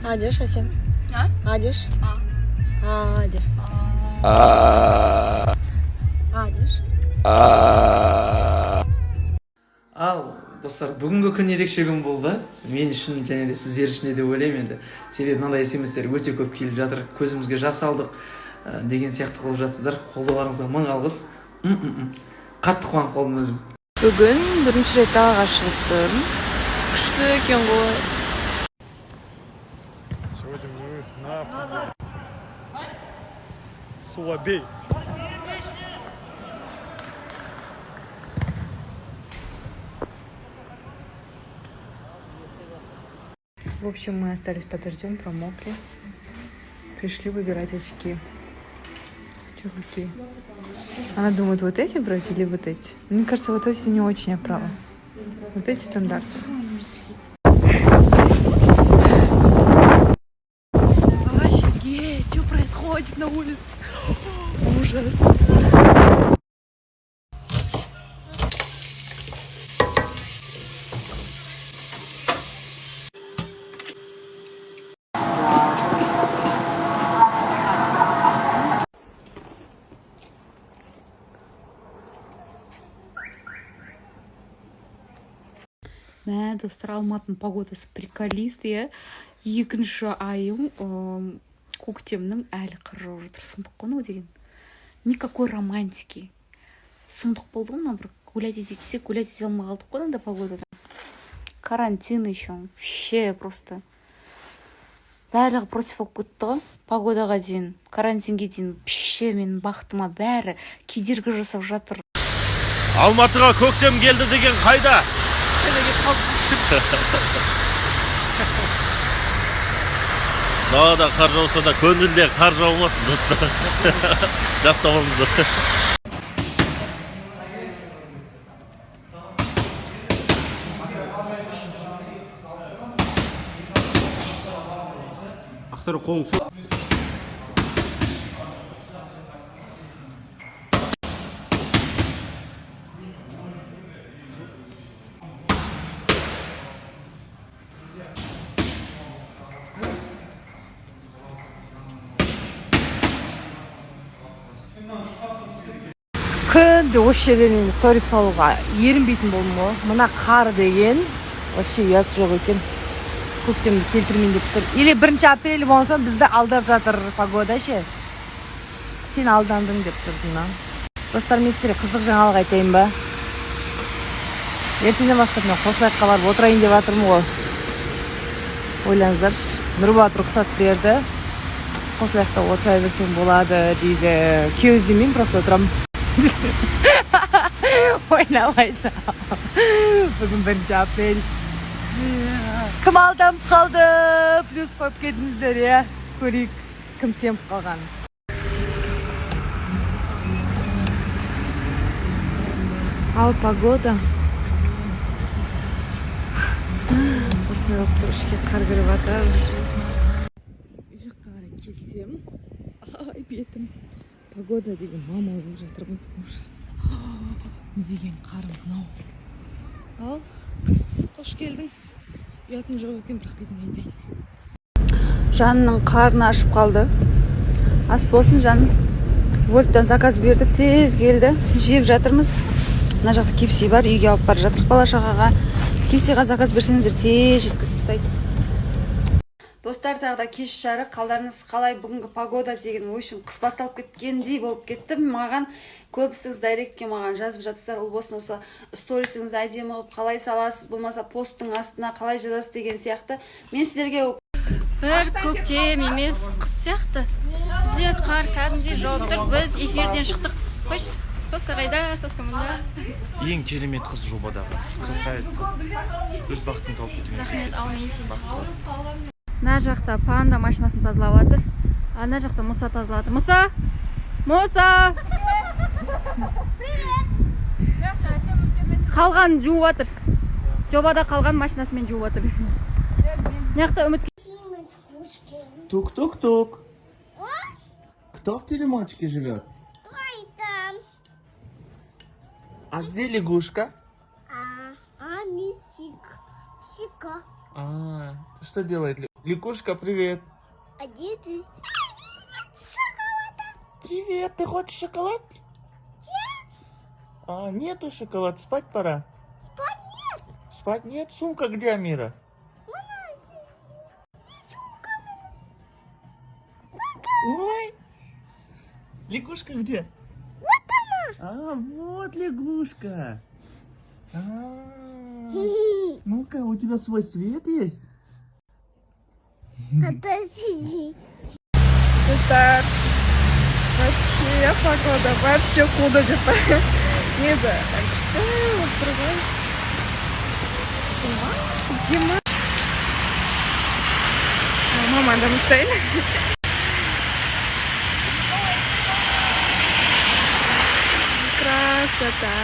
Адиш, Асем? Адиш? Адиш. Адиш. Ал, достар, бүгінгі күн ерекше күн болды. Мен үшін және де сіздер үшін де ойлаймын енді. Себебі мынандай SMS-тер өте көп келіп жатыр. Көзімізге жас алдық деген сияқты қылып жатсыздар. Қолдауларыңызға мың алғыс. Қатты қуанып қалдым өзім. Бүгін бірінші рет далаға шығып тұрмын. Күшті екен ғой. Сегодня мы на Сулабей. В общем, мы остались под дождем, промокли. Пришли выбирать очки. Че какие? Она думает, вот эти брать или вот эти? Мне кажется, вот эти не очень оправа. Вот эти стандартные. Офигеть, что происходит на улице? Ужас. Мә, достар, Алматының погодасы приколист, иә. Екінші айым көктемнің әлі қыр жауып жатыр. Сұмдық қой деген. Никакой романтики. Сұмдық болды ғой, бір гулять етейік десек, гулять ете алмай қалдық қой, погодада. Карантин еще. Вообще просто. Барлығы против болып кетті ғой. Погодаға дейін, карантинге дейін. Вообще менің бақытыма бәрі кедергі жасап жатыр. Алматыға көктем келді деген қайда? Далада қар жауса да көңілде қар жаумасын, достар. Жаттамаңыздар. Ақтар қолың су. Күнде осы жерде мен сторис салуға ерінбейтін болдым ғой. Мына қар деген вообще ұят жоқ екен. Көктемді келтірмейін деп тұр. Или 1 апрель болса бізді алдап жатыр погода ше. Сен алдандың деп тұрдың ба? Достар, мен сіздерге қызық жаңалық айтайын ба? Ертеңнен бастап мен Қосылайыққа барып отырайын деп жатырмын ғой. Ойлаңыздаршы, Нұрбат рұқсат берді. Қосылайықта отыра берсең болады дейді. Күйеу іздемеймін, просто отырамын. Ойнамайды. Бүгін 1 апрель. Кім алданып қалды? Плюс қойып кетіңіздер, иә? Көрейік, кім сеніп қалған. Ал погода. Осындай болып тұр, ішке қар кіріп жатыр. Үй жаққа қарай келсем, ай бетім. Погода деген мама болып жатыр ғой. Не деген қарым мынау. Ал, қыз, қош келдің. Ұятың жоқ екен, бірақ бетім айтайын. Жанның қарны ашып қалды. Ас болсын, жаным. Вольттан заказ бердік, тез келді. Жеп жатырмыз. Мына жақта кепси бар, үйге алып бара жатырық бала-шағаға. Кепсиға заказ берсеңіздер, тез жеткізіп тастайды. Достар, тағы да кеш жарық. Қалдарыңыз қалай? Бүгінгі погода деген ойшын қыс басталып кеткендей болып кетті. Маған көбісіңіз дайректке маған жазып жатсыздар. Ол болсын осы сторисіңізді әдемі қылып қалай саласыз, болмаса посттың астына қалай жазасыз деген сияқты. Мен сіздерге бір көктем емес, қыс сияқты. Бізде қар кәдімгідей жауып тұр. Біз эфирден шықтық. Қойшы, соска қайда, соска мұнда. Ең керемет қыз жобадағы. Красавица. Өз бақытын тауып кетуге. Рахмет, аумин сен. Мына жақта панда машинасын тазалап жатыр. Ана жақта Мұса тазалап жатыр. Мұса! Мұса! Қалған жуып жатыр. Жобада қалған машинасымен жуып жатыр. Мына жақта Үміт. Тук-тук-тук. Кто в теремочке живет? Стой там. А где лягушка? Мистик. Чика. Что делает лягушка? Ликушка, привет. А дети? Привет, ты хочешь шоколад? А, нету шоколад, спать пора. Спать нет. Спать нет? Сумка где, Амира? Ой! Лягушка где? Вот она! А, вот лягушка! Ну-ка, у тебя свой свет есть? А то сиди. Достар. Вообще погода, вообще куда где-то. Не знаю, так что другой. Зима. Мама, там стоит. Красота.